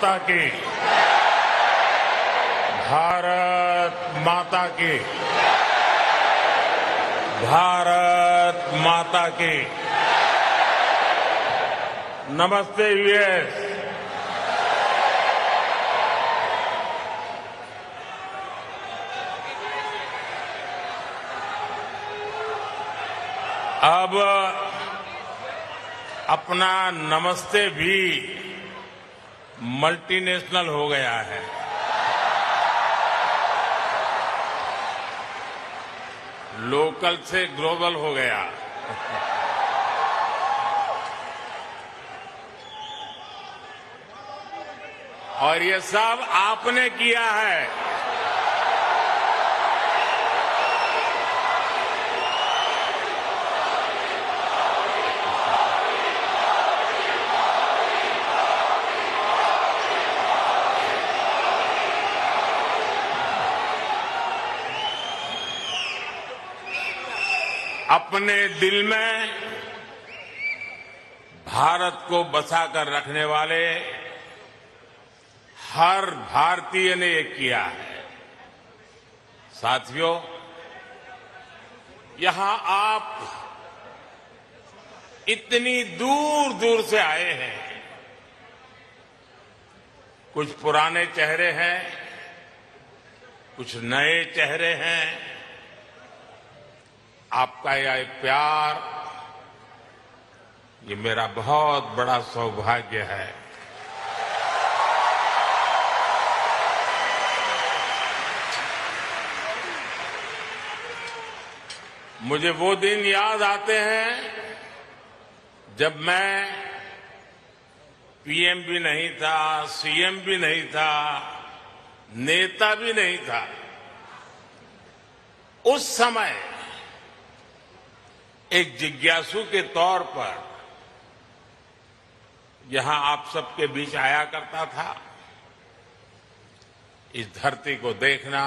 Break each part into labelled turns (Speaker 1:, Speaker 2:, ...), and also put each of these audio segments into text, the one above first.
Speaker 1: माता की, भारत माता की, भारत माता की। नमस्ते यूएस। अब अपना नमस्ते भी मल्टीनेशनल हो गया है। लोकल से ग्लोबल हो गया। और ये सब आपने किया है। अपने दिल में भारत को बसाकर रखने वाले हर भारतीय ने ये किया है। साथियों, यहां आप इतनी दूर दूर से आए हैं। कुछ पुराने चेहरे हैं, कुछ नए चेहरे हैं। आपका यह प्यार, ये मेरा बहुत बड़ा सौभाग्य है। मुझे वो दिन याद आते हैं जब मैं पीएम भी नहीं था, सीएम भी नहीं था, नेता भी नहीं था। उस समय एक जिज्ञासु के तौर पर यहां आप सबके बीच आया करता था। इस धरती को देखना,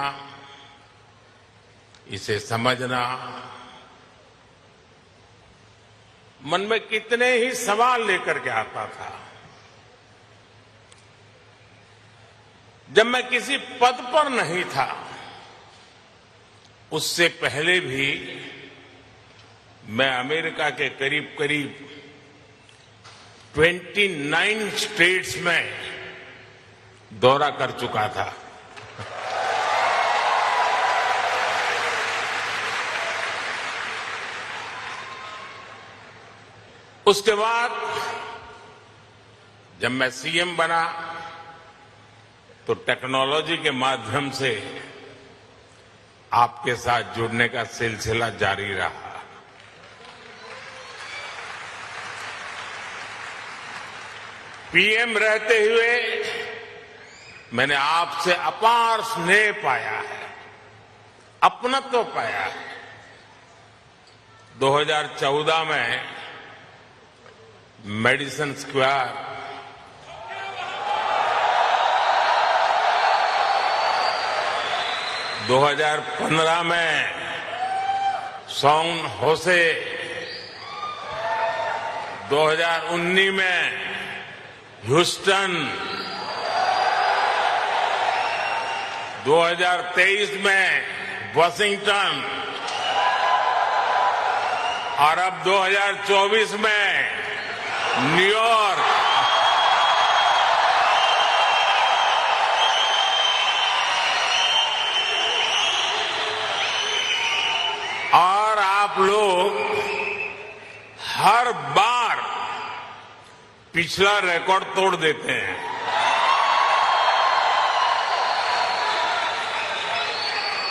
Speaker 1: इसे समझना, मन में कितने ही सवाल लेकर के आता था। जब मैं किसी पद पर नहीं था, उससे पहले भी मैं अमेरिका के करीब करीब 29 स्टेट्स में दौरा कर चुका था। उसके बाद जब मैं सीएम बना तो टेक्नोलॉजी के माध्यम से आपके साथ जुड़ने का सिलसिला जारी रहा। पीएम रहते हुए मैंने आपसे अपार स्नेह पाया है, अपनत्व पाया है। 2014 में मेडिसन स्क्वायर, 2015 में सैन होसे, 2019 में ह्यूस्टन, 2023 में वाशिंगटन और अब 2024 में न्यूयॉर्क। और आप लोग हर बार पिछला रिकॉर्ड तोड़ देते हैं।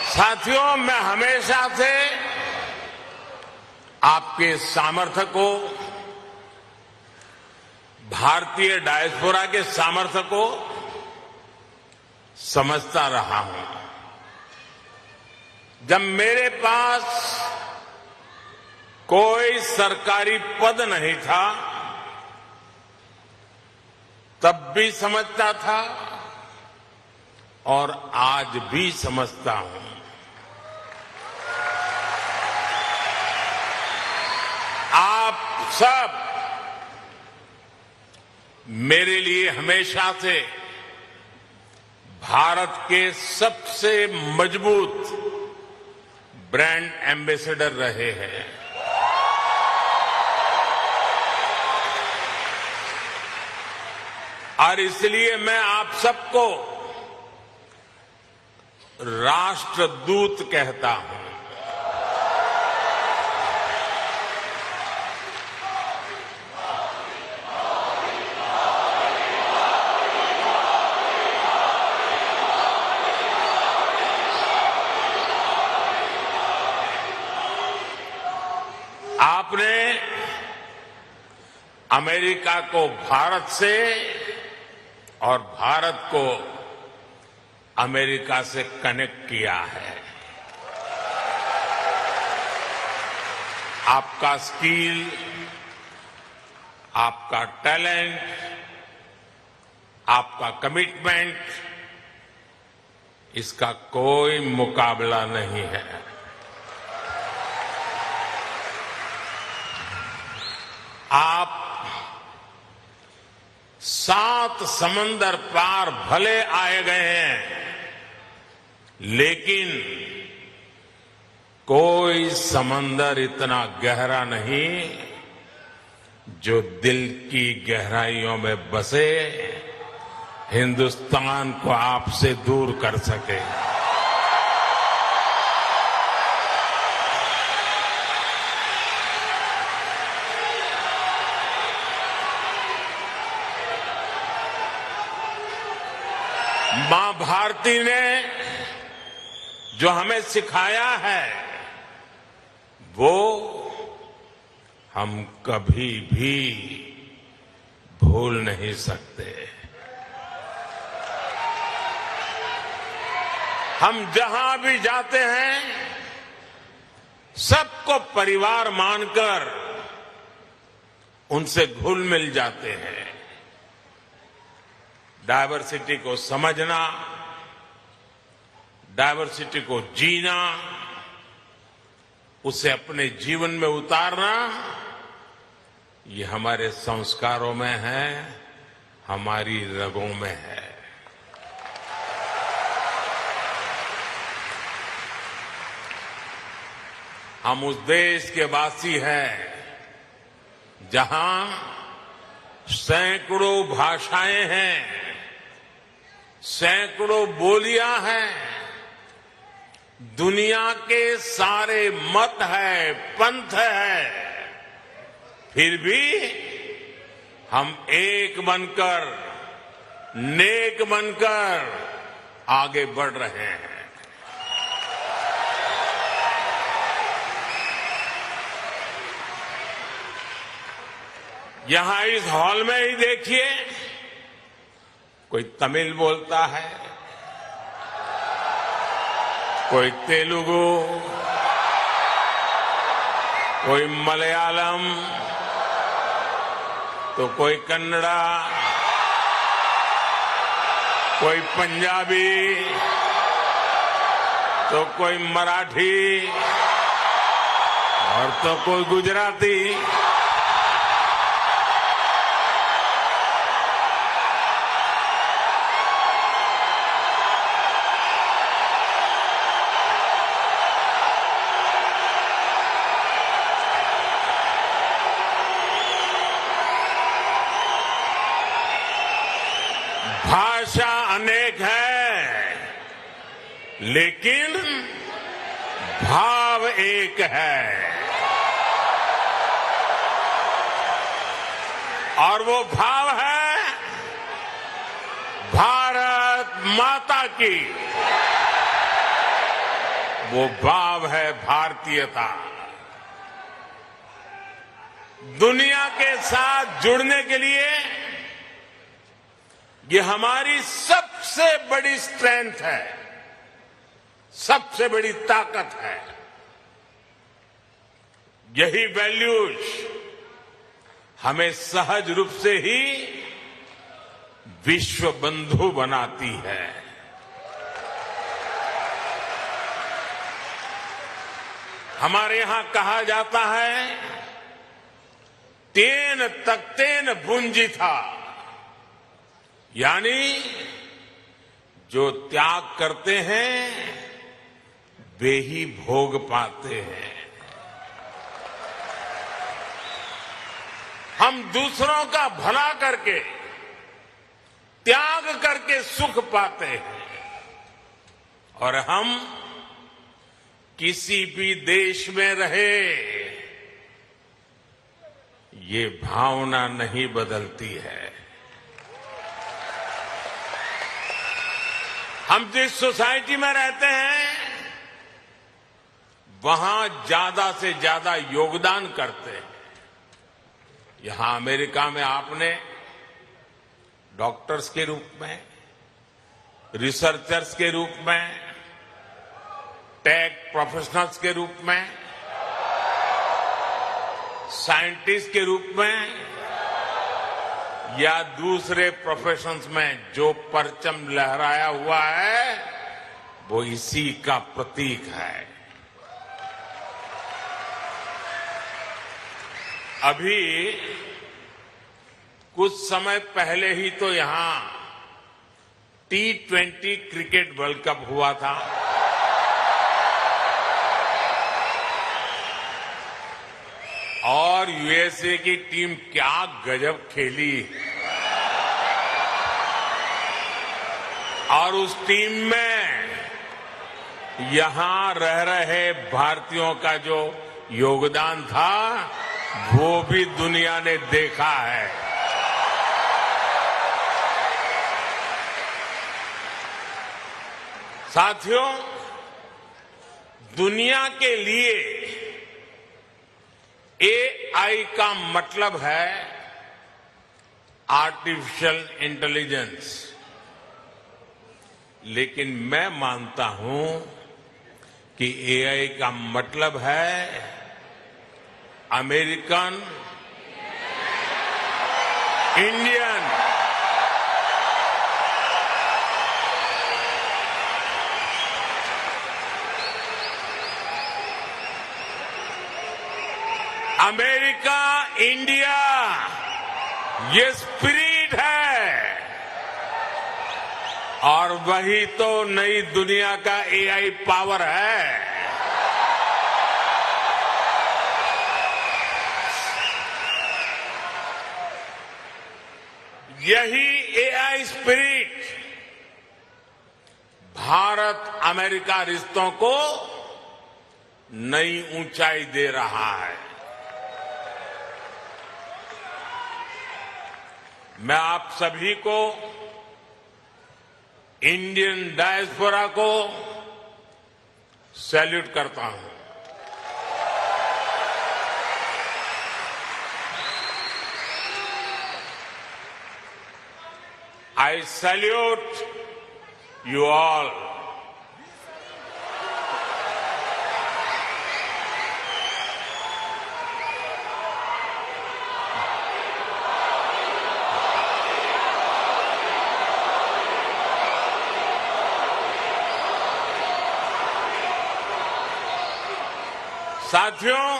Speaker 1: साथियों, मैं हमेशा से आपके सामर्थ्य को, भारतीय डायस्पोरा के सामर्थ्य को समझता रहा हूं। जब मेरे पास कोई सरकारी पद नहीं था, तब भी समझता था और आज भी समझता हूं। आप सब मेरे लिए हमेशा से भारत के सबसे मजबूत ब्रांड एम्बेसडर रहे हैं। और इसलिए मैं आप सबको राष्ट्रदूत कहता हूं। आपने अमेरिका को भारत से और भारत को अमेरिका से कनेक्ट किया है। आपका स्किल, आपका टैलेंट, आपका कमिटमेंट, इसका कोई मुकाबला नहीं है। आप 7 समंदर पार भले आए गए हैं, लेकिन कोई समंदर इतना गहरा नहीं जो दिल की गहराइयों में बसे हिंदुस्तान को आपसे दूर कर सके। मां भारती ने जो हमें सिखाया है वो हम कभी भी भूल नहीं सकते। हम जहां भी जाते हैं सबको परिवार मानकर उनसे घुल मिल जाते हैं। डायवर्सिटी को समझना, डायवर्सिटी को जीना, उसे अपने जीवन में उतारना, ये हमारे संस्कारों में है, हमारी रगों में है। हम उस देश के वासी हैं जहां सैकड़ों भाषाएं हैं, सैकड़ों बोलियां हैं, दुनिया के सारे मत है, पंथ है, फिर भी हम एक बनकर, नेक बनकर आगे बढ़ रहे हैं। यहां इस हॉल में ही देखिए, कोई तमिल बोलता है, कोई तेलुगु, कोई मलयालम, तो कोई कन्नड़ा, कोई पंजाबी, तो कोई मराठी और तो कोई गुजराती। भाषा अनेक है, लेकिन भाव एक है, और वो भाव है भारत माता की। वो भाव है भारतीयता। दुनिया के साथ जुड़ने के लिए ये हमारी सबसे बड़ी स्ट्रेंथ है, सबसे बड़ी ताकत है। यही वैल्यूज हमें सहज रूप से ही विश्व बंधु बनाती है। हमारे यहां कहा जाता है, तेन तख्तेन भुंजी था, यानी जो त्याग करते हैं वे ही भोग पाते हैं। हम दूसरों का भला करके, त्याग करके सुख पाते हैं और हम किसी भी देश में रहे ये भावना नहीं बदलती है। हम जिस सोसाइटी में रहते हैं वहां ज्यादा से ज्यादा योगदान करते हैं। यहां अमेरिका में आपने डॉक्टर्स के रूप में, रिसर्चर्स के रूप में, टेक प्रोफेशनल्स के रूप में, साइंटिस्ट के रूप में या दूसरे प्रोफेशंस में जो परचम लहराया हुआ है वो इसी का प्रतीक है। अभी कुछ समय पहले ही तो यहां T20 क्रिकेट वर्ल्ड कप हुआ था। और यूएसए की टीम क्या गजब खेली और उस टीम में यहां रह रहे भारतीयों का जो योगदान था वो भी दुनिया ने देखा है। साथियों, दुनिया के लिए एआई का मतलब है आर्टिफिशियल इंटेलिजेंस, लेकिन मैं मानता हूं कि एआई का मतलब है अमेरिकन इंडियन अमेरिका इंडिया ये स्पिरिट है और वही तो नई दुनिया का एआई पावर है। यही एआई स्पिरिट भारत अमेरिका रिश्तों को नई ऊंचाई दे रहा है। मैं आप सभी को, इंडियन डायस्पोरा को सैल्यूट करता हूं। I salute you all. साथियों,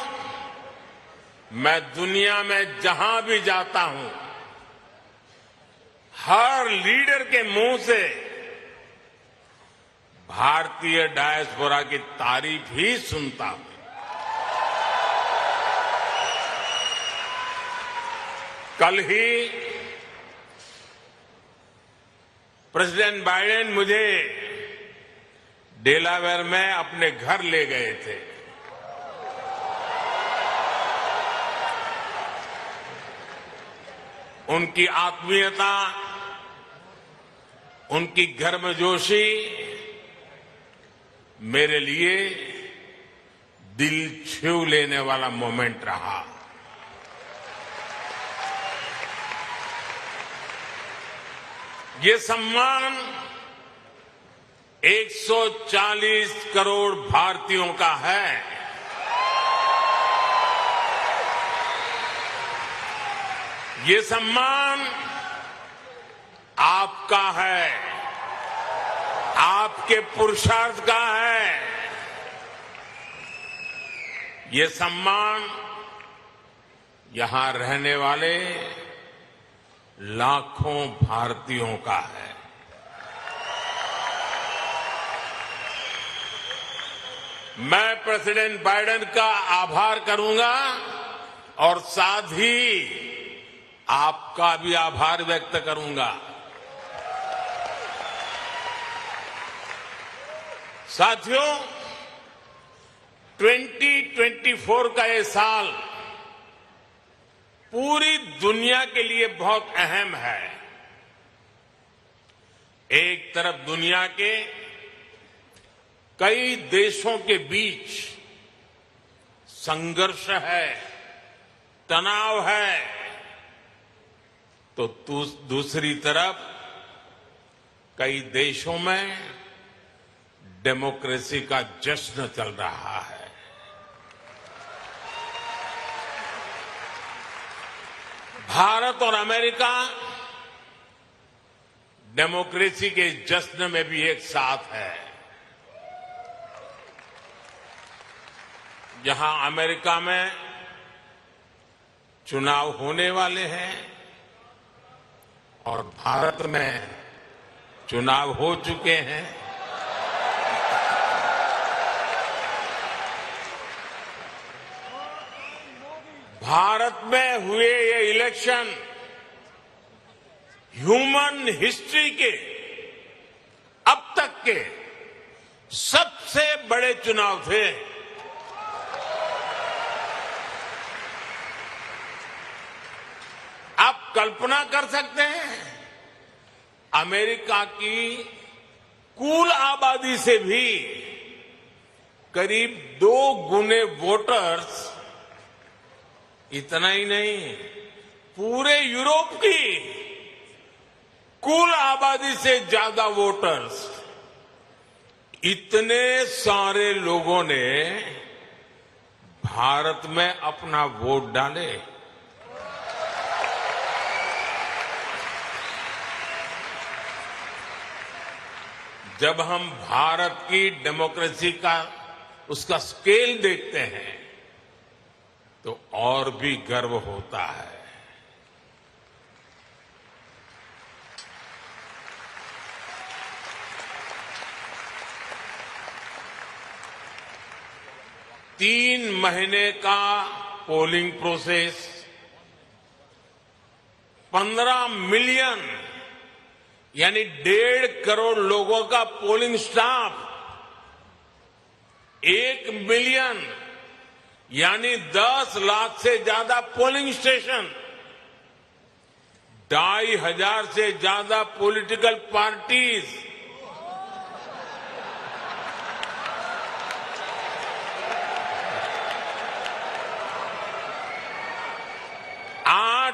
Speaker 1: मैं दुनिया में जहां भी जाता हूं हर लीडर के मुंह से भारतीय डायस्पोरा की तारीफ ही सुनता हूं। कल ही प्रेसिडेंट बाइडेन मुझे डेलावेयर में अपने घर ले गए थे। उनकी आत्मीयता, उनकी गर्मजोशी मेरे लिए दिल छू लेने वाला मोमेंट रहा। ये सम्मान 140 करोड़ भारतीयों का है। ये सम्मान आपका है, आपके पुरुषार्थ का है। ये सम्मान यहां रहने वाले लाखों भारतीयों का है। मैं प्रेसिडेंट बाइडेन का आभार करूंगा और साथ ही आपका भी आभार व्यक्त करूंगा। साथियों, 2024 का ये साल पूरी दुनिया के लिए बहुत अहम है। एक तरफ दुनिया के कई देशों के बीच संघर्ष है, तनाव है, तो दूसरी तरफ कई देशों में डेमोक्रेसी का जश्न चल रहा है। भारत और अमेरिका डेमोक्रेसी के जश्न में भी एक साथ है। जहां अमेरिका में चुनाव होने वाले हैं और भारत में चुनाव हो चुके हैं, भारत में हुए ये इलेक्शन ह्यूमन हिस्ट्री के अब तक के सबसे बड़े चुनाव थे। आप कल्पना कर सकते हैं, अमेरिका की कुल आबादी से भी करीब 2 गुने वोटर्स, इतना ही नहीं, पूरे यूरोप की कुल आबादी से ज्यादा वोटर्स, इतने सारे लोगों ने भारत में अपना वोट डाले। जब हम भारत की डेमोक्रेसी का उसका स्केल देखते हैं तो और भी गर्व होता है। तीन महीने का पोलिंग प्रोसेस, 15 मिलियन यानी 1.5 करोड़ लोगों का पोलिंग स्टाफ, 1 मिलियन यानी 10 लाख से ज्यादा पोलिंग स्टेशन, 2,500 से ज्यादा पॉलिटिकल पार्टीज,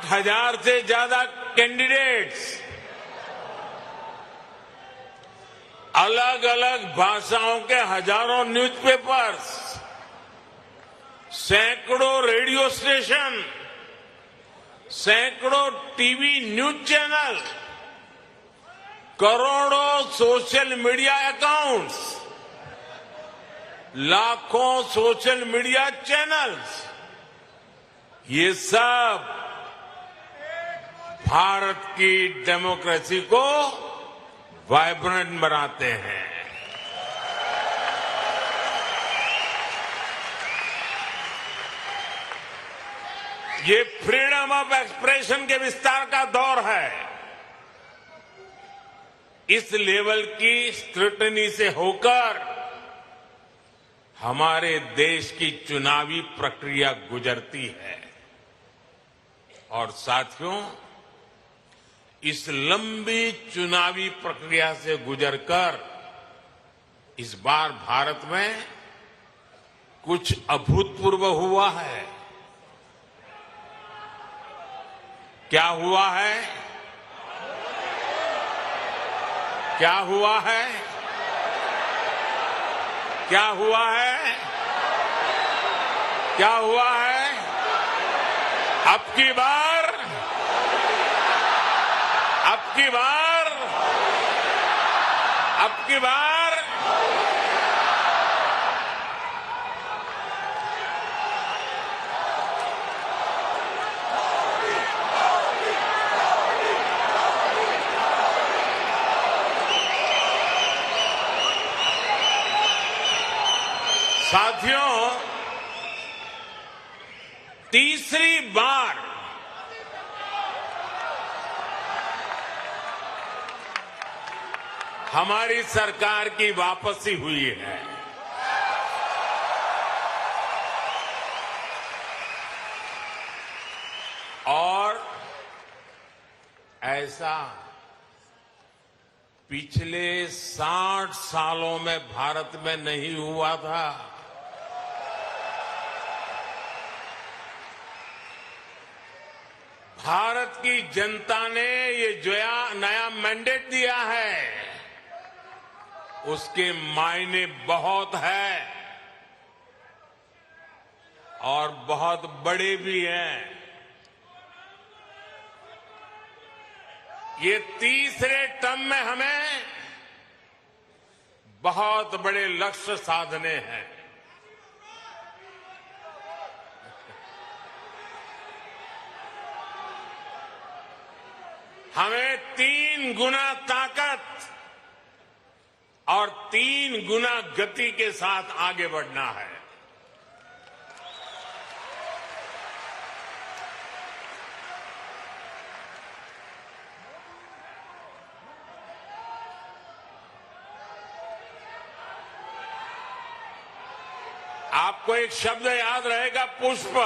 Speaker 1: हजार से ज्यादा कैंडिडेट्स, अलग अलग भाषाओं के हजारों न्यूज़पेपर्स, सैकड़ों रेडियो स्टेशन, सैकड़ों टीवी न्यूज चैनल, करोड़ों सोशल मीडिया अकाउंट्स, लाखों सोशल मीडिया चैनल्स, ये सब भारत की डेमोक्रेसी को वाइब्रेंट बनाते हैं। ये फ्रीडम ऑफ एक्सप्रेशन के विस्तार का दौर है। इस लेवल की स्क्रूटनी से होकर हमारे देश की चुनावी प्रक्रिया गुजरती है। और साथियों, इस लंबी चुनावी प्रक्रिया से गुजरकर इस बार भारत में कुछ अभूतपूर्व हुआ है। क्या हुआ है? क्या हुआ है? क्या हुआ है? क्या हुआ है? अब की बार साथियों, तीसरी बार हमारी सरकार की वापसी हुई है। और ऐसा पिछले 60 सालों में भारत में नहीं हुआ था। भारत की जनता ने ये जो नया मैंडेट दिया है, उसके मायने बहुत है और बहुत बड़े भी हैं। ये तीसरे टर्म में हमें बहुत बड़े लक्ष्य साधने हैं। हमें 3 गुना ताकत और 3 गुना गति के साथ आगे बढ़ना है। आपको एक शब्द याद रहेगा, पुष्प।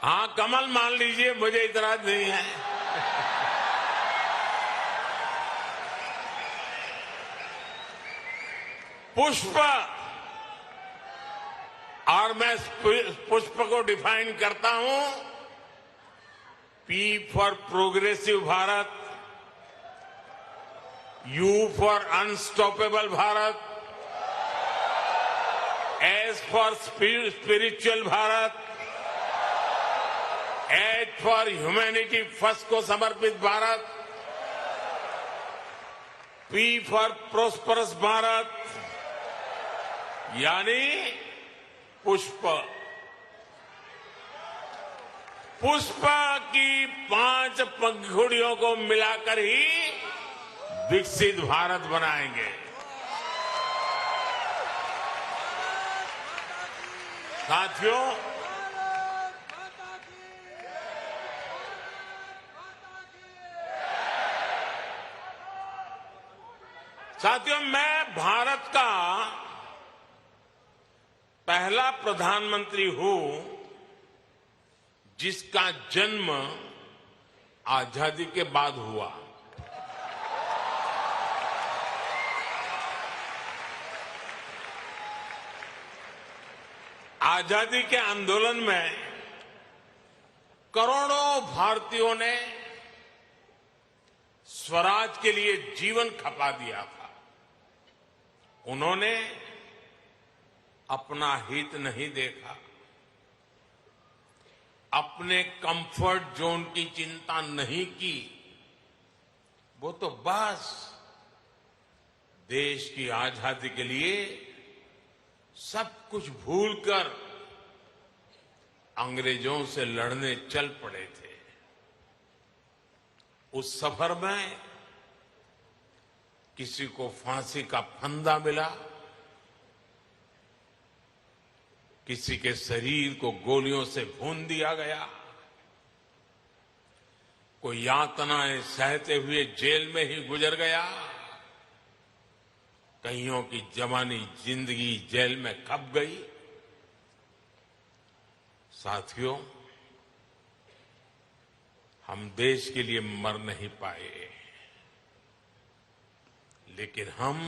Speaker 1: हाँ, कमल मान लीजिए, मुझे इतराज नहीं है। पुष्प। और मैं पुष्प को डिफाइन करता हूं, P for progressive Bharat, you for unstoppable Bharat, S for spiritual Bharat, H for humanity first को समर्पित Bharat, P for prosperous Bharat, यानी पुष्प। पुष्प की 5 पंखुड़ियों को मिलाकर ही विकसित भारत बनाएंगे। साथियों, मैं भारत का पहला प्रधानमंत्री हूं जिसका जन्म आजादी के बाद हुआ। आजादी के आंदोलन में करोड़ों भारतीयों ने स्वराज के लिए जीवन खपा दिया था। उन्होंने अपना हित नहीं देखा, अपने कंफर्ट जोन की चिंता नहीं की। वो तो बस देश की आजादी के लिए सब कुछ भूलकर अंग्रेजों से लड़ने चल पड़े थे। उस सफर में किसी को फांसी का फंदा मिला, किसी के शरीर को गोलियों से भून दिया गया, कोई यातनाएं सहते हुए जेल में ही गुजर गया, कईयों की जवानी जिंदगी जेल में खप गई। साथियों, हम देश के लिए मर नहीं पाए, लेकिन हम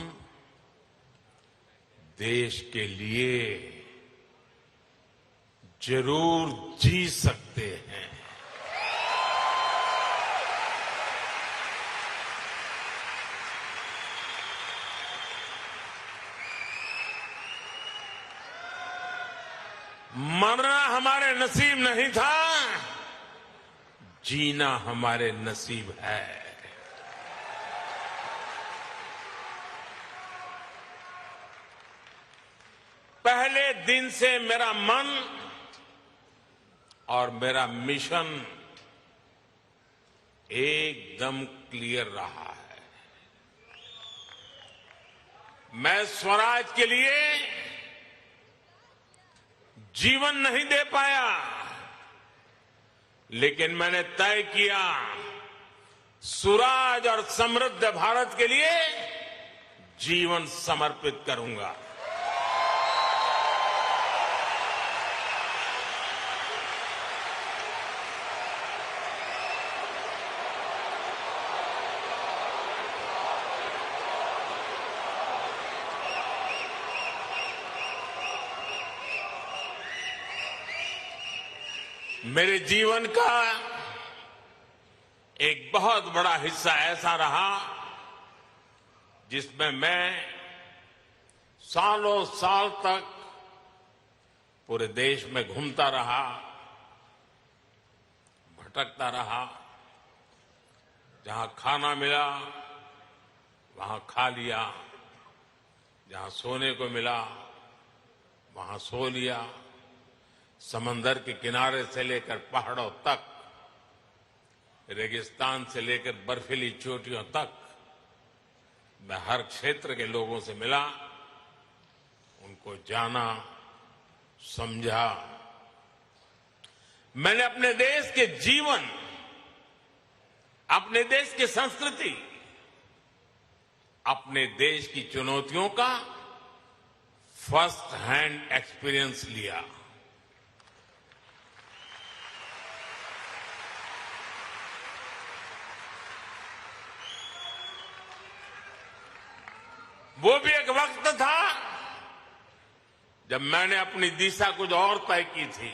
Speaker 1: देश के लिए जरूर जी सकते हैं। मरना हमारे नसीब नहीं था, जीना हमारे नसीब है। पहले दिन से मेरा मन और मेरा मिशन एकदम क्लियर रहा है। मैं स्वराज के लिए जीवन नहीं दे पाया, लेकिन मैंने तय किया सुराज और समृद्ध भारत के लिए जीवन समर्पित करूंगा। मेरे जीवन का एक बहुत बड़ा हिस्सा ऐसा रहा जिसमें मैं सालों साल तक पूरे देश में घूमता रहा, भटकता रहा। जहां खाना मिला वहां खा लिया, जहां सोने को मिला वहां सो लिया। समंदर के किनारे से लेकर पहाड़ों तक, रेगिस्तान से लेकर बर्फीली चोटियों तक मैं हर क्षेत्र के लोगों से मिला, उनको जाना, समझा। मैंने अपने देश के जीवन, अपने देश की संस्कृति, अपने देश की चुनौतियों का फर्स्ट हैंड एक्सपीरियंस लिया। वो भी एक वक्त था जब मैंने अपनी दिशा कुछ और तय की थी,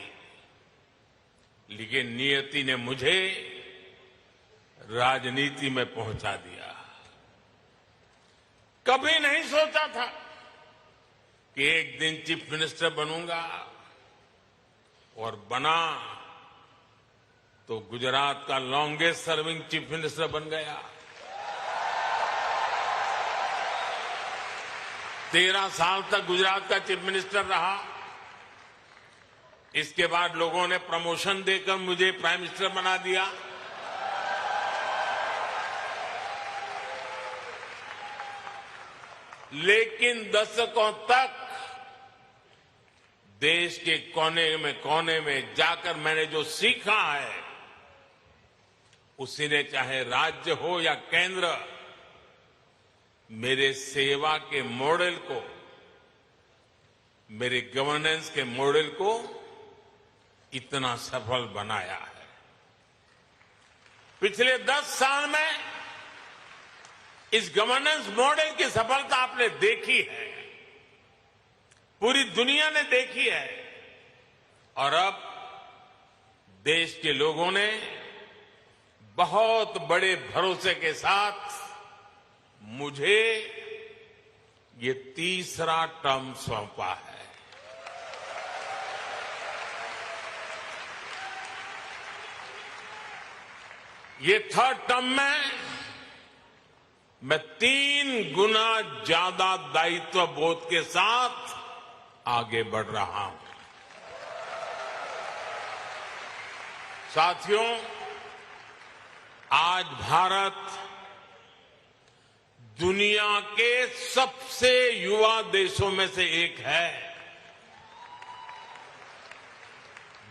Speaker 1: लेकिन नियति ने मुझे राजनीति में पहुंचा दिया। कभी नहीं सोचा था कि एक दिन चीफ मिनिस्टर बनूंगा, और बना तो गुजरात का लॉन्गेस्ट सर्विंग चीफ मिनिस्टर बन गया। 13 साल तक गुजरात का चीफ मिनिस्टर रहा। इसके बाद लोगों ने प्रमोशन देकर मुझे प्राइम मिनिस्टर बना दिया। लेकिन दशकों तक देश के कोने में जाकर मैंने जो सीखा है, उसी ने चाहे राज्य हो या केंद्र, मेरे सेवा के मॉडल को, मेरे गवर्नेंस के मॉडल को इतना सफल बनाया है। पिछले 10 साल में इस गवर्नेंस मॉडल की सफलता आपने देखी है, पूरी दुनिया ने देखी है, और अब देश के लोगों ने बहुत बड़े भरोसे के साथ मुझे ये तीसरा टर्म सौंपा है। ये थर्ड टर्म में मैं 3 गुना ज्यादा दायित्व बोध के साथ आगे बढ़ रहा हूं। साथियों, आज भारत दुनिया के सबसे युवा देशों में से एक है।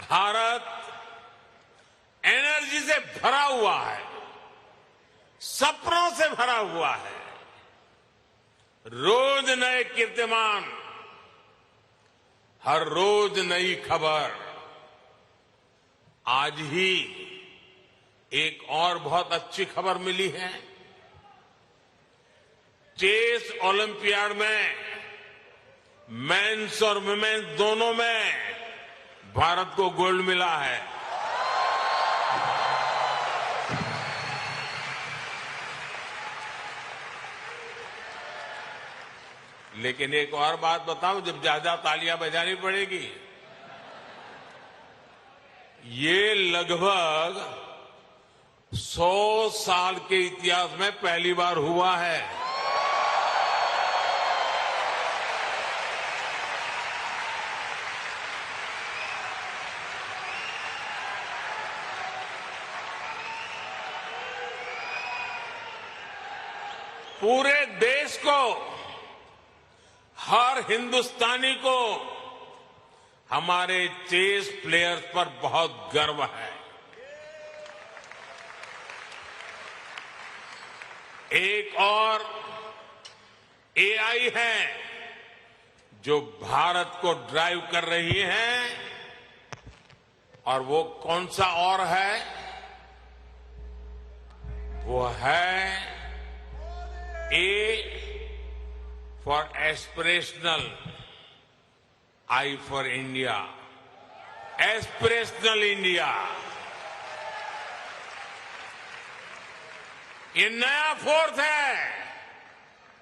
Speaker 1: भारत एनर्जी से भरा हुआ है, सपनों से भरा हुआ है। रोज नए कीर्तिमान, हर रोज नई खबर। आज ही एक और बहुत अच्छी खबर मिली है। चेस ओलंपियाड में मेंस और वुमेन्स दोनों में भारत को गोल्ड मिला है। लेकिन एक और बात बताऊं, जब ज्यादा तालियां बजानी पड़ेगी। ये लगभग 100 साल के इतिहास में पहली बार हुआ है। पूरे देश को हर हिंदुस्तानी को हमारे चेस प्लेयर्स पर बहुत गर्व है। एक और एआई है जो भारत को ड्राइव कर रही है, और वो कौन सा और है? वो है A for aspirational, I for India, aspirational India. ये नया फोर्स है,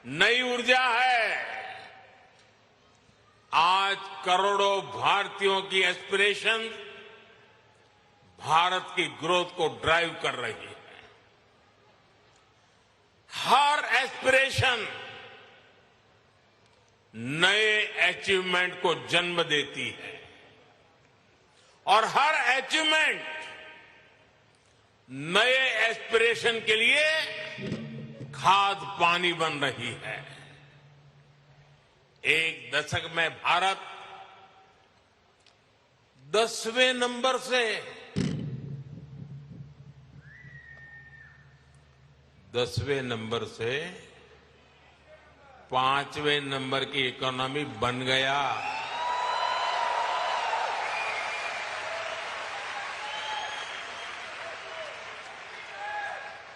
Speaker 1: नई ऊर्जा है। आज करोड़ों भारतीयों की एस्पिरेशन भारत की ग्रोथ को ड्राइव कर रही है। हर एस्पिरेशन नए अचीवमेंट को जन्म देती है, और हर अचीवमेंट नए एस्पिरेशन के लिए खाद पानी बन रही है। एक दशक में भारत 10वें नंबर से 5वें नंबर की इकोनॉमी बन गया।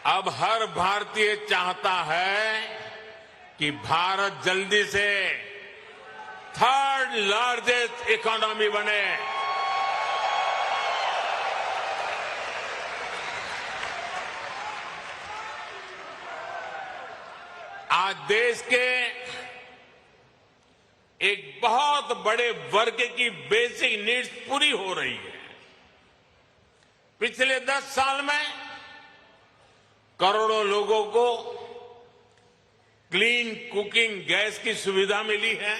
Speaker 1: अब हर भारतीय चाहता है कि भारत जल्दी से 3rd लार्जेस्ट इकोनॉमी बने। आज देश के एक बहुत बड़े वर्ग की बेसिक नीड्स पूरी हो रही है। पिछले 10 साल में करोड़ों लोगों को क्लीन कुकिंग गैस की सुविधा मिली है।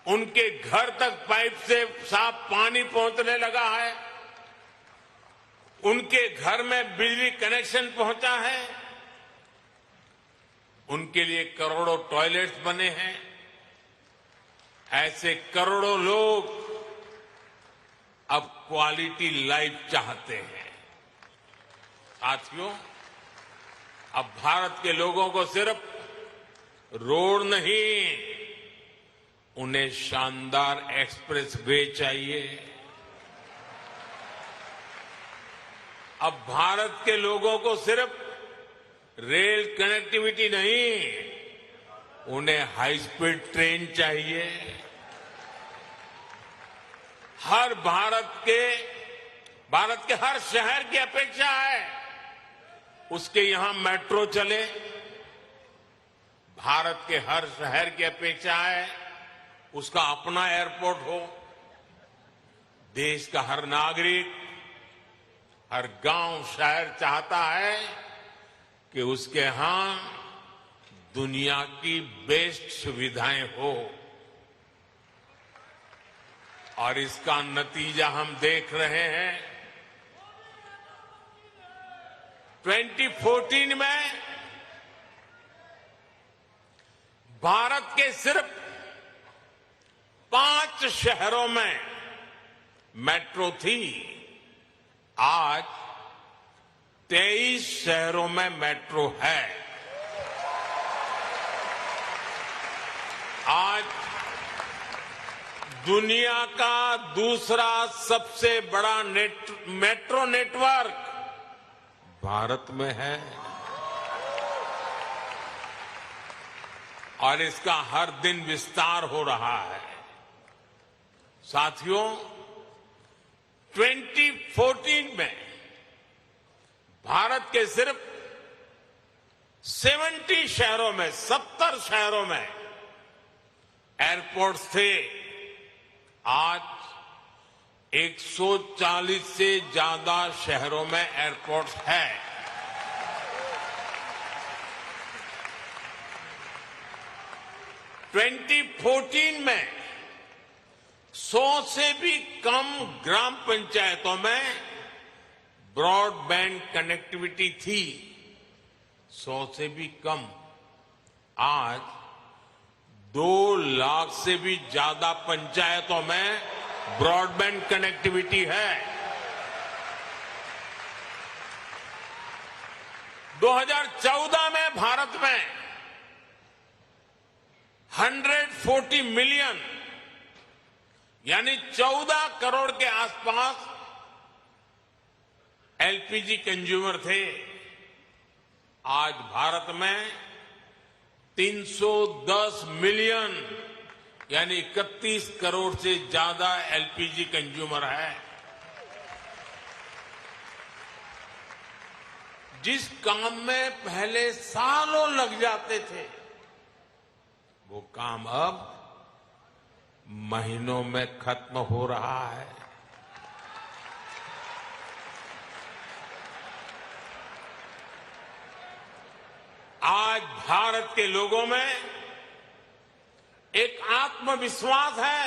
Speaker 1: उनके घर तक पाइप से साफ पानी पहुंचने लगा है। उनके घर में बिजली कनेक्शन पहुंचा है। उनके लिए करोड़ों टॉयलेट्स बने हैं। ऐसे करोड़ों लोग अब क्वालिटी लाइफ चाहते हैं। साथियों, अब भारत के लोगों को सिर्फ रोड नहीं, उन्हें शानदार एक्सप्रेस वे चाहिए। अब भारत के लोगों को सिर्फ रेल कनेक्टिविटी नहीं, उन्हें हाई स्पीड ट्रेन चाहिए। भारत के हर शहर की अपेक्षा है उसके यहां मेट्रो चले। भारत के हर शहर की अपेक्षा है उसका अपना एयरपोर्ट हो। देश का हर नागरिक, हर गांव शहर चाहता है कि उसके यहां दुनिया की बेस्ट सुविधाएं हो, और इसका नतीजा हम देख रहे हैं। 2014 में भारत के सिर्फ 5 शहरों में मेट्रो थी। आज 23 शहरों में मेट्रो है। आज दुनिया का दूसरा सबसे बड़ा मेट्रो नेटवर्क भारत में है, और इसका हर दिन विस्तार हो रहा है। साथियों, 2014 में भारत के सिर्फ 70 शहरों में, 70 शहरों में एयरपोर्ट्स थे। आज 140 से ज्यादा शहरों में एयरपोर्ट्स है। ट्वेंटी 2014 में 100 से भी कम ग्राम पंचायतों में ब्रॉडबैंड कनेक्टिविटी थी। 100 से भी कम। आज 2 लाख से भी ज्यादा पंचायतों में ब्रॉडबैंड कनेक्टिविटी है। 2014 में भारत में 140 मिलियन यानी 14 करोड़ के आसपास एलपीजी कंज्यूमर थे। आज भारत में 310 मिलियन यानी 31 करोड़ से ज्यादा एलपीजी कंज्यूमर है। जिस काम में पहले सालों लग जाते थे वो काम अब महीनों में खत्म हो रहा है। आज भारत के लोगों में एक आत्मविश्वास है,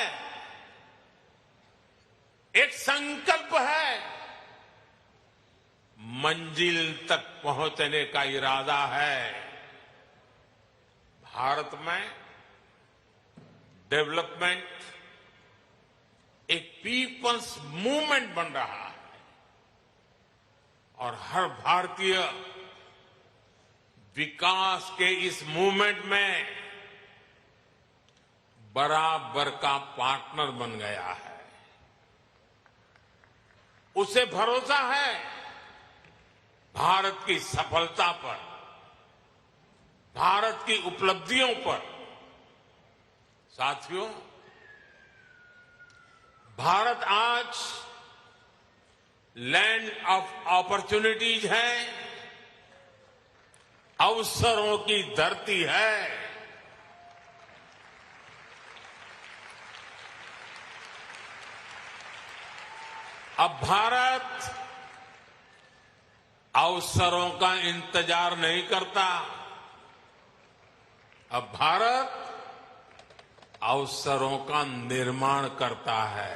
Speaker 1: एक संकल्प है, मंजिल तक पहुंचने का इरादा है। भारत में डेवलपमेंट एक पीपल्स मूवमेंट बन रहा है और हर भारतीय विकास के इस मूवमेंट में बराबर का पार्टनर बन गया है। उसे भरोसा है भारत की सफलता पर, भारत की उपलब्धियों पर। साथियों, भारत आज लैंड ऑफ अपॉर्चुनिटीज है, अवसरों की धरती है। अब भारत अवसरों का इंतजार नहीं करता। अब भारत अवसरों का निर्माण करता है।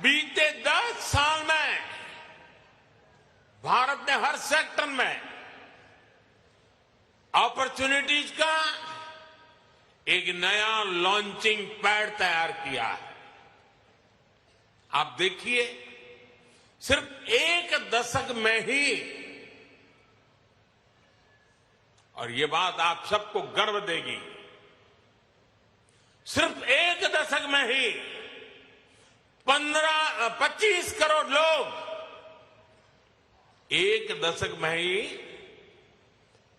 Speaker 1: बीते 10 साल में भारत ने हर सेक्टर में अपॉर्चुनिटीज का एक नया लॉन्चिंग पैड तैयार किया है। आप देखिए, सिर्फ 1 दशक में ही, और ये बात आप सबको गर्व देगी, सिर्फ 1 दशक में ही 25 करोड़ लोग, 1 दशक में ही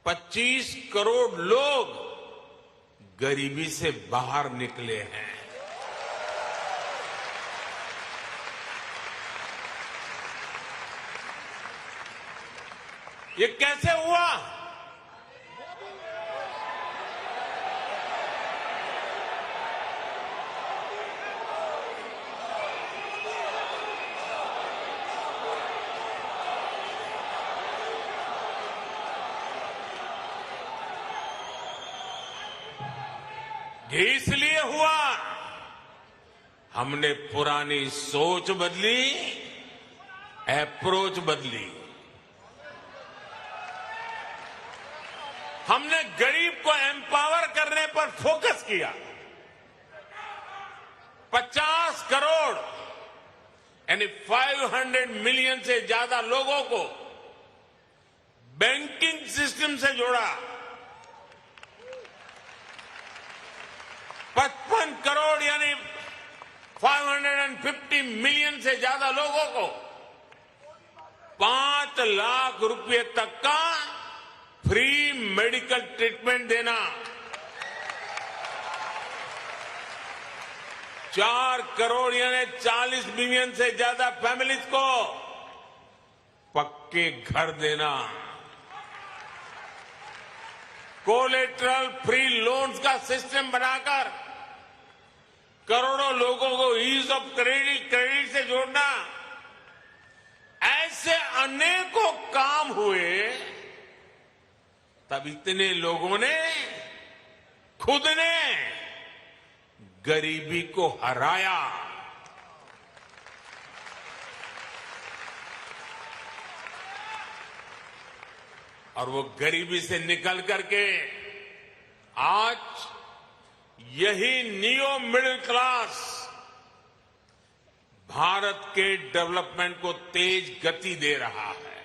Speaker 1: 25 करोड़ लोग गरीबी से बाहर निकले हैं। ये कैसे हुआ? ये इसलिए हुआ, हमने पुरानी सोच बदली, अप्रोच बदली। हमने गरीब को एम्पावर करने पर फोकस किया। 50 करोड़ यानी 500 मिलियन से ज्यादा लोगों को बैंकिंग सिस्टम से जोड़ा। 55 करोड़ यानी 550 मिलियन से ज्यादा लोगों को 5 लाख रुपए तक का फ्री मेडिकल ट्रीटमेंट देना। 4 करोड़ यानी 40 मिलियन से ज्यादा फैमिलीज को पक्के घर देना। कोलेटरल फ्री लोन्स का सिस्टम बनाकर करोड़ों लोगों को ईज ऑफ क्रेडिट से जोड़ना। ऐसे अनेकों काम हुए, तब इतने लोगों ने खुद ने गरीबी को हराया। और वो गरीबी से निकल करके आज यही नियो मिडिल क्लास भारत के डेवलपमेंट को तेज गति दे रहा है।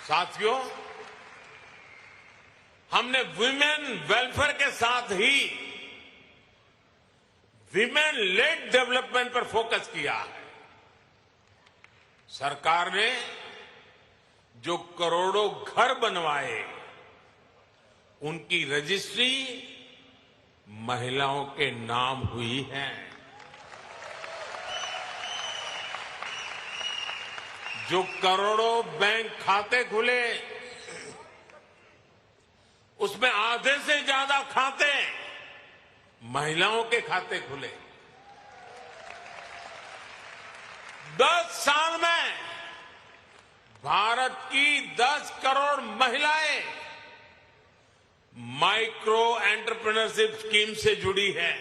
Speaker 1: साथियों, हमने विमेन वेलफेयर के साथ ही विमेन लेड डेवलपमेंट पर फोकस किया है। सरकार ने जो करोड़ों घर बनवाए, उनकी रजिस्ट्री महिलाओं के नाम हुई है। जो करोड़ों बैंक खाते खुले, उसमें आधे से ज्यादा खाते महिलाओं के खाते खुले। 10 साल में भारत की 10 करोड़ महिलाएं माइक्रो एंटरप्रेन्योरशिप स्कीम से जुड़ी है।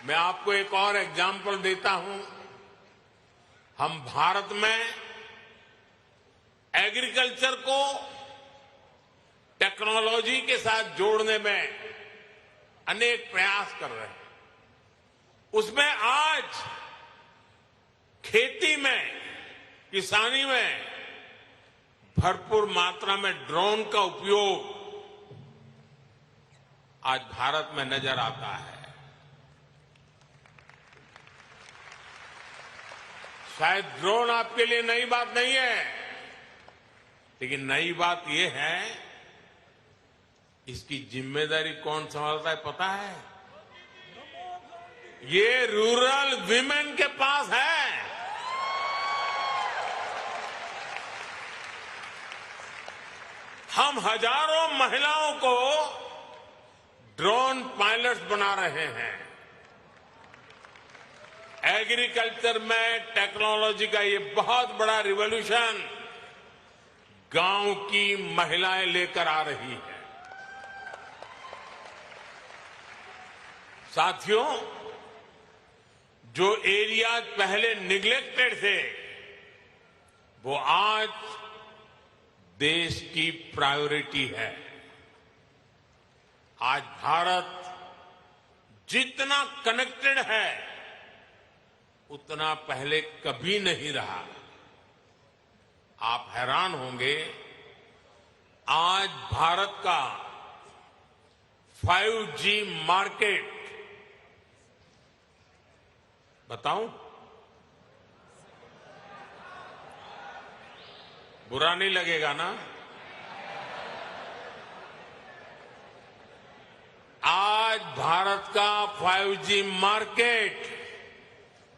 Speaker 1: मैं आपको एक और एग्जाम्पल देता हूं। हम भारत में एग्रीकल्चर को टेक्नोलॉजी के साथ जोड़ने में अनेक प्रयास कर रहे हैं। उसमें आज खेती में, किसानी में भरपूर मात्रा में ड्रोन का उपयोग आज भारत में नजर आता है। शायद ड्रोन आपके लिए नई बात नहीं है, लेकिन नई बात यह है, इसकी जिम्मेदारी कौन संभालता है पता है? ये रूरल विमेन के पास है। हम हजारों महिलाओं को ड्रोन पायलट्स बना रहे हैं। एग्रीकल्चर में टेक्नोलॉजी का ये बहुत बड़ा रिवॉल्यूशन गांव की महिलाएं लेकर आ रही है। साथियों, जो एरिया पहले निग्लेक्टेड थे, वो आज देश की प्रायोरिटी है। आज भारत जितना कनेक्टेड है, उतना पहले कभी नहीं रहा। आप हैरान होंगे, आज भारत का 5G मार्केट, बताऊं? बुरा नहीं लगेगा ना? आज भारत का 5G मार्केट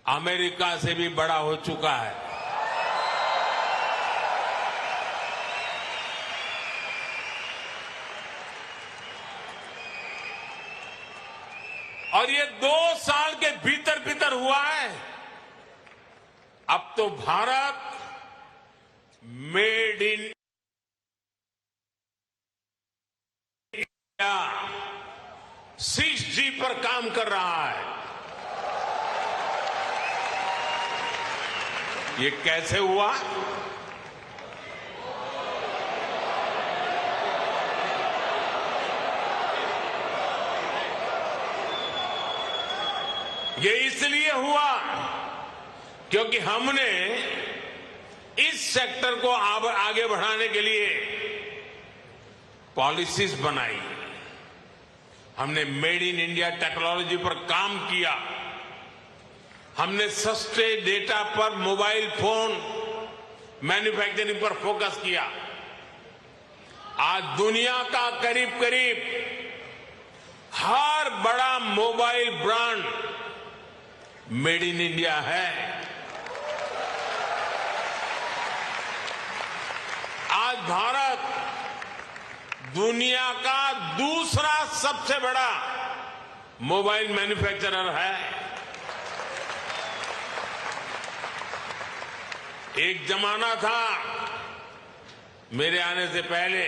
Speaker 1: अमेरिका से भी बड़ा हो चुका है। और ये 2 साल के भीतर भीतर हुआ है। अब तो Bharat made in India 6G पर काम कर रहा है। ये कैसे हुआ? ये इसलिए हुआ क्योंकि हमने इस सेक्टर को आगे बढ़ाने के लिए पॉलिसीज बनाई। हमने मेड इन इंडिया टेक्नोलॉजी पर काम किया। हमने सस्ते डेटा पर मोबाइल फोन मैन्युफैक्चरिंग पर फोकस किया। आज दुनिया का करीब करीब हर बड़ा mobile brand made in India है। आज भारत दुनिया का दूसरा सबसे बड़ा मोबाइल मैन्युफैक्चरर है। एक जमाना था मेरे आने से पहले,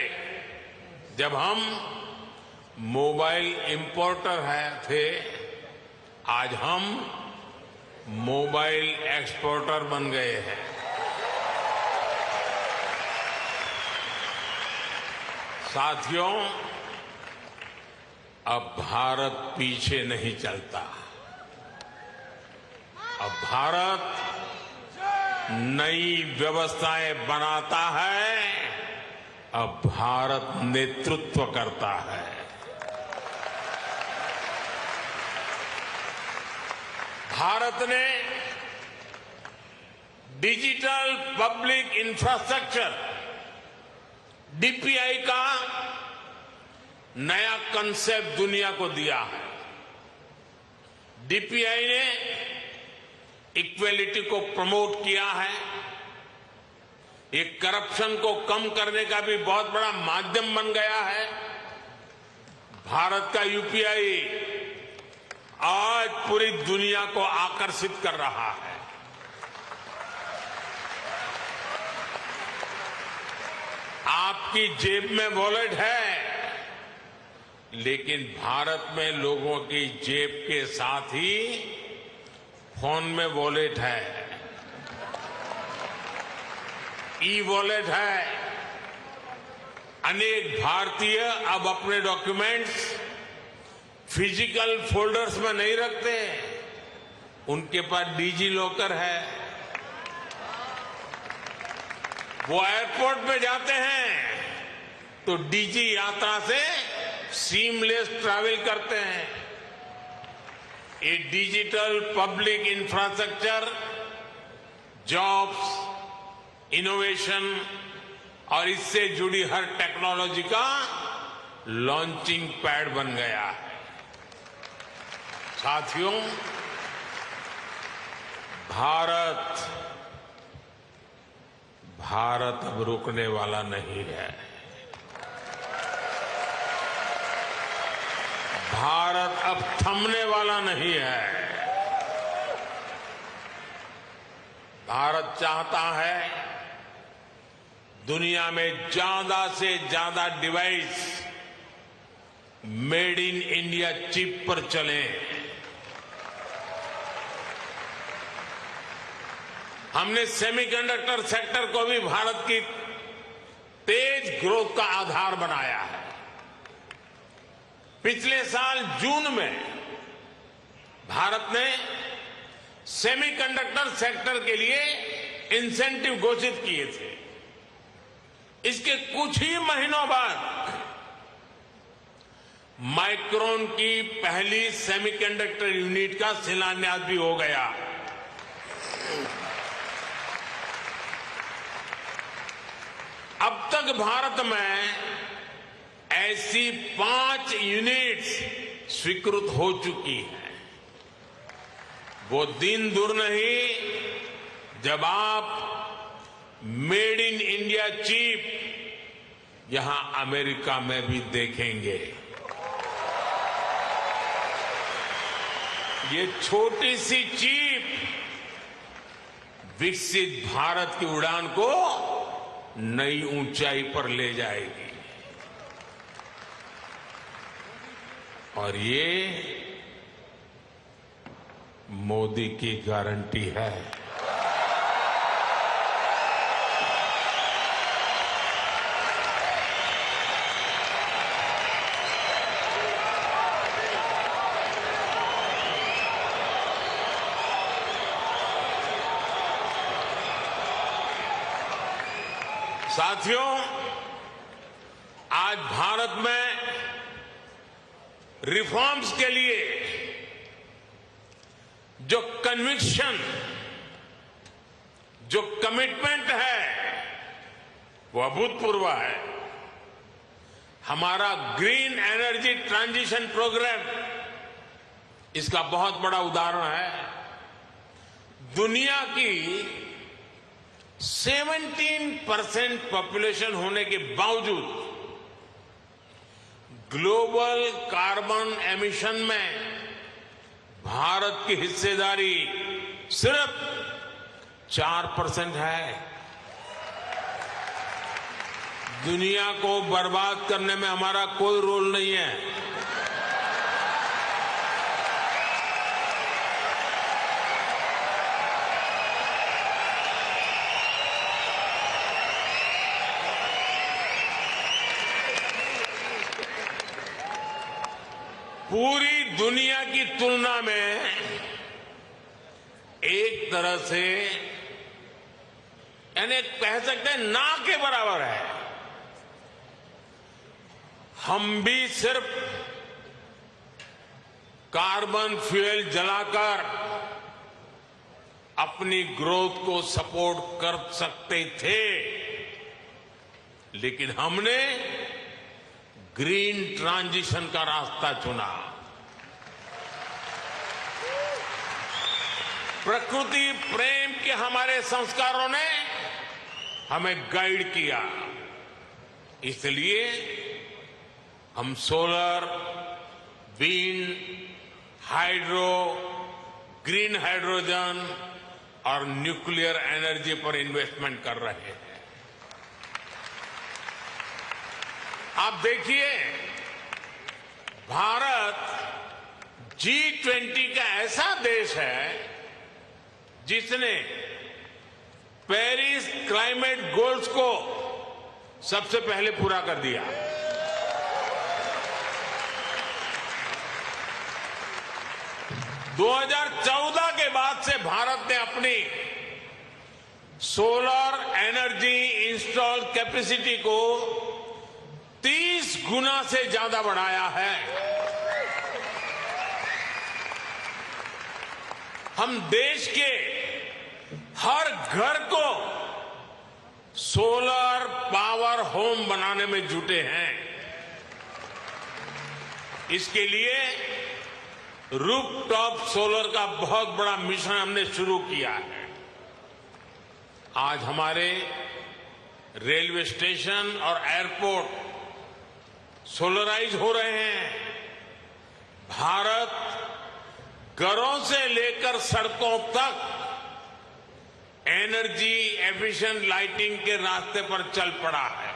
Speaker 1: जब हम मोबाइल इंपोर्टर थे। आज हम मोबाइल एक्सपोर्टर बन गए हैं। साथियों, अब भारत पीछे नहीं चलता। अब भारत नई व्यवस्थाएं बनाता है। अब भारत नेतृत्व करता है। भारत ने डिजिटल पब्लिक इंफ्रास्ट्रक्चर डीपीआई का नया कंसेप्ट दुनिया को दिया है। डीपीआई ने इक्वेलिटी को प्रमोट किया है। ये करप्शन को कम करने का भी बहुत बड़ा माध्यम बन गया है। भारत का यूपीआई आज पूरी दुनिया को आकर्षित कर रहा है। आपकी जेब में वॉलेट है, लेकिन भारत में लोगों की जेब के साथ ही फोन में वॉलेट है, ई वॉलेट है। अनेक भारतीय अब अपने डॉक्यूमेंट्स फिजिकल फोल्डर्स में नहीं रखते, उनके पास डिजी लॉकर है। वो एयरपोर्ट में जाते हैं तो डीजी यात्रा से सीमलेस ट्रैवल करते हैं। ये digital public infrastructure jobs, innovation और इससे जुड़ी हर टेक्नोलॉजी का लॉन्चिंग पैड बन गया है। साथियों, भारत अब रुकने वाला नहीं है। भारत अब थमने वाला नहीं है। भारत चाहता है दुनिया में ज्यादा से ज्यादा device made in India chip पर चले। हमने सेमीकंडक्टर सेक्टर को भी भारत की तेज ग्रोथ का आधार बनाया है। पिछले साल जून में भारत ने सेमीकंडक्टर सेक्टर के लिए इंसेंटिव घोषित किए थे। इसके कुछ ही महीनों बाद माइक्रोन की पहली सेमीकंडक्टर यूनिट का शिलान्यास भी हो गया। अब तक भारत में ऐसी 5 यूनिट्स स्वीकृत हो चुकी हैं। वो दिन दूर नहीं जब आप मेड इन इंडिया चिप यहां अमेरिका में भी देखेंगे। ये छोटी सी चिप विकसित भारत की उड़ान को नई ऊंचाई पर ले जाएगी। और ये मोदी की गारंटी है। साथियों, आज भारत में रिफॉर्म्स के लिए जो कन्विक्शन, जो कमिटमेंट है, वो अभूतपूर्व है। हमारा ग्रीन एनर्जी ट्रांजिशन प्रोग्राम इसका बहुत बड़ा उदाहरण है। दुनिया की 17% पॉपुलेशन होने के बावजूद ग्लोबल कार्बन एमिशन में भारत की हिस्सेदारी सिर्फ 4% है। दुनिया को बर्बाद करने में हमारा कोई रोल नहीं है। पूरी दुनिया की तुलना में एक तरह से यानी कह सकते हैं ना के बराबर है। हम भी सिर्फ कार्बन फ्यूल जलाकर अपनी ग्रोथ को सपोर्ट कर सकते थे, लेकिन हमने ग्रीन ट्रांजिशन का रास्ता चुना। प्रकृति प्रेम के हमारे संस्कारों ने हमें गाइड किया, इसलिए हम solar, wind, hydro, green hydrogen और न्यूक्लियर एनर्जी पर इन्वेस्टमेंट कर रहे हैं। आप देखिए, भारत G20 का ऐसा देश है जिसने पेरिस क्लाइमेट गोल्स को सबसे पहले पूरा कर दिया। दो 2014 के बाद से भारत ने अपनी सोलर एनर्जी इंस्टॉल कैपेसिटी को 30 गुना से ज्यादा बढ़ाया है। हम देश के हर घर को सोलर पावर होम बनाने में जुटे हैं। इसके लिए रूफटॉप सोलर का बहुत बड़ा मिशन हमने शुरू किया है। आज हमारे रेलवे स्टेशन और एयरपोर्ट सोलराइज हो रहे हैं। भारत घरों से लेकर सड़कों तक एनर्जी एफिशिएंट लाइटिंग के रास्ते पर चल पड़ा है।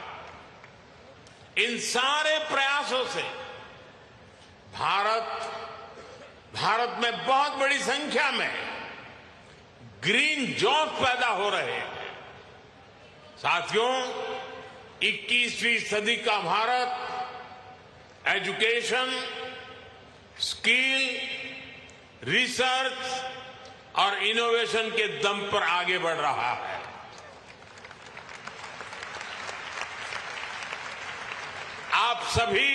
Speaker 1: इन सारे प्रयासों से भारत में बहुत बड़ी संख्या में ग्रीन जॉब पैदा हो रहे हैं। साथियों, 21वीं सदी का भारत एजुकेशन, स्किल, रिसर्च और इनोवेशन के दम पर आगे बढ़ रहा है। आप सभी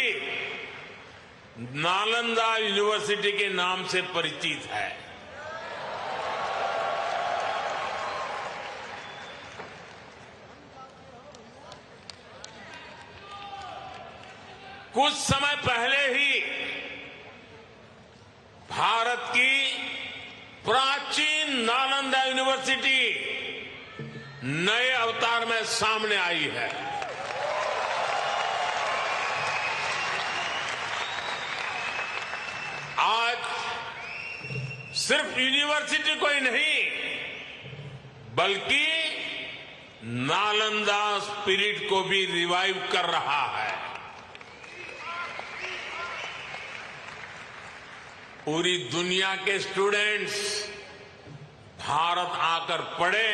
Speaker 1: नालंदा यूनिवर्सिटी के नाम से परिचित है। कुछ समय पहले ही भारत की प्राचीन नालंदा यूनिवर्सिटी नए अवतार में सामने आई है। आज सिर्फ यूनिवर्सिटी को ही नहीं, बल्कि नालंदा स्पिरिट को भी रिवाइव कर रहा है। पूरी दुनिया के स्टूडेंट्स भारत आकर पढ़े,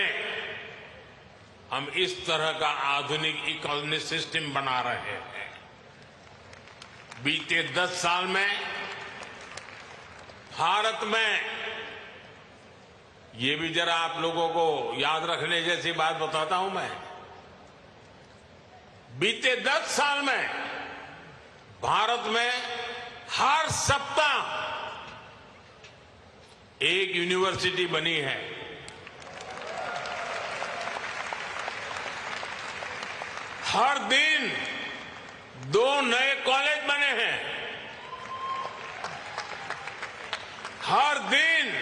Speaker 1: हम इस तरह का आधुनिक इकोनॉमिक सिस्टम बना रहे हैं। बीते 10 साल में भारत में, ये भी जरा आप लोगों को याद रखने जैसी बात बताता हूं मैं, बीते 10 साल में भारत में हर सप्ताह एक यूनिवर्सिटी बनी है। हर दिन 2 नए कॉलेज बने हैं। हर दिन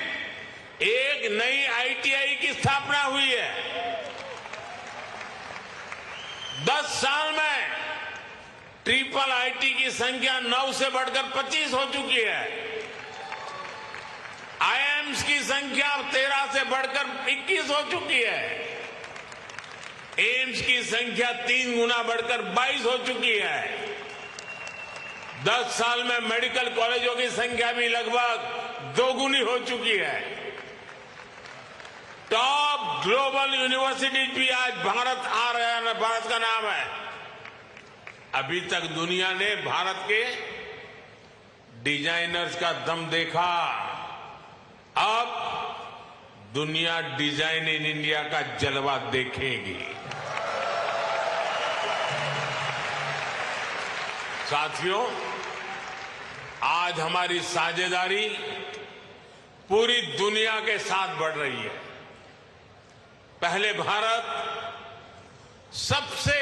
Speaker 1: एक नई आईटीआई की स्थापना हुई है। 10 साल में ट्रिपल आईटी की संख्या 9 से बढ़कर 25 हो चुकी है। आईआईएम्स की संख्या 13 से बढ़कर 21 हो चुकी है। एम्स की संख्या 3 गुना बढ़कर 22 हो चुकी है। 10 साल में मेडिकल कॉलेजों की संख्या भी लगभग 2 गुनी हो चुकी है। टॉप ग्लोबल यूनिवर्सिटीज भी आज भारत आ रहे हैं, भारत का नाम है। अभी तक दुनिया ने भारत के डिजाइनर्स का दम देखा, अब दुनिया डिजाइन इन इंडिया का जलवा देखेगी। साथियों, आज हमारी साझेदारी पूरी दुनिया के साथ बढ़ रही है। पहले भारत सबसे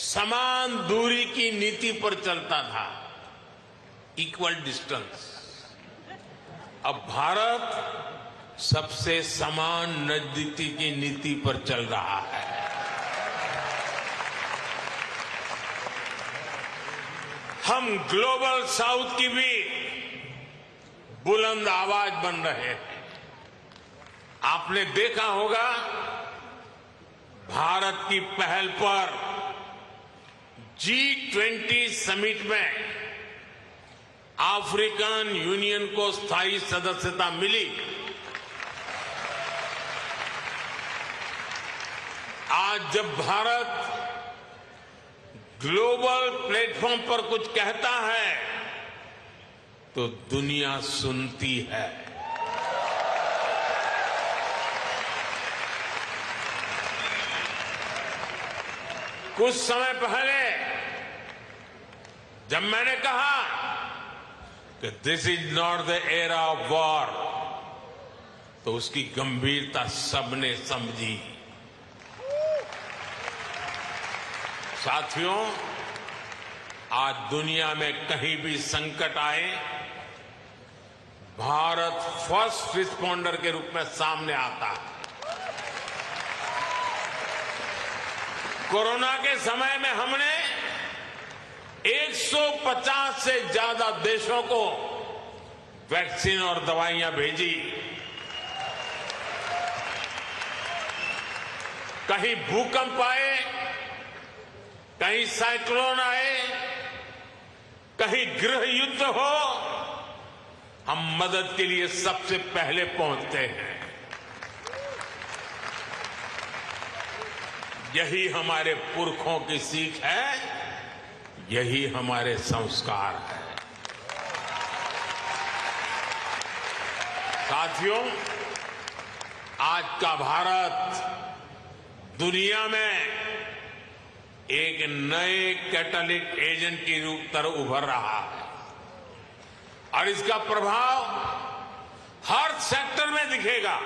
Speaker 1: समान दूरी की नीति पर चलता था, इक्वल डिस्टेंस। अब भारत सबसे समान नजदीकी की नीति पर चल रहा है। हम ग्लोबल साउथ की भी बुलंद आवाज बन रहे हैं। आपने देखा होगा, भारत की पहल पर G20 समिट में अफ्रीकन यूनियन को स्थायी सदस्यता मिली। आज जब भारत ग्लोबल प्लेटफॉर्म पर कुछ कहता है तो दुनिया सुनती है। कुछ समय पहले जब मैंने कहा कि this is not the era of war, तो उसकी गंभीरता सबने समझी। साथियों, आज दुनिया में कहीं भी संकट आए, भारत फर्स्ट रिस्पॉन्डर के रूप में सामने आता है। कोरोना के समय में हमने 150 से ज्यादा देशों को वैक्सीन और दवाइयां भेजी। कहीं भूकंप आए, कहीं साइक्लोन आए, कहीं गृह युद्ध हो, हम मदद के लिए सबसे पहले पहुंचते हैं। यही हमारे पुरखों की सीख है, यही हमारे संस्कार है। साथियों, आज का भारत दुनिया में एक नए कैटलिस्ट एजेंट की तरह उभर रहा है और इसका प्रभाव हर सेक्टर में दिखेगा।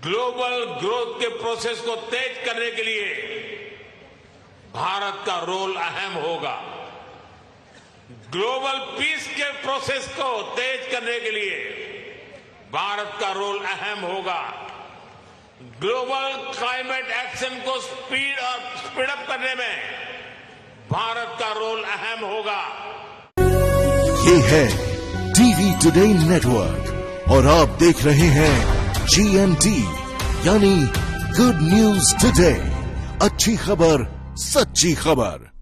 Speaker 1: ग्लोबल ग्रोथ के प्रोसेस को तेज करने के लिए भारत का रोल अहम होगा। ग्लोबल पीस के प्रोसेस को तेज करने के लिए भारत का रोल अहम होगा। ग्लोबल क्लाइमेट एक्शन को स्पीड अप करने में भारत का रोल अहम होगा।
Speaker 2: ये है टीवी टुडे नेटवर्क और आप देख रहे हैं GNT यानी गुड न्यूज टुडे, अच्छी खबर सच्ची खबर।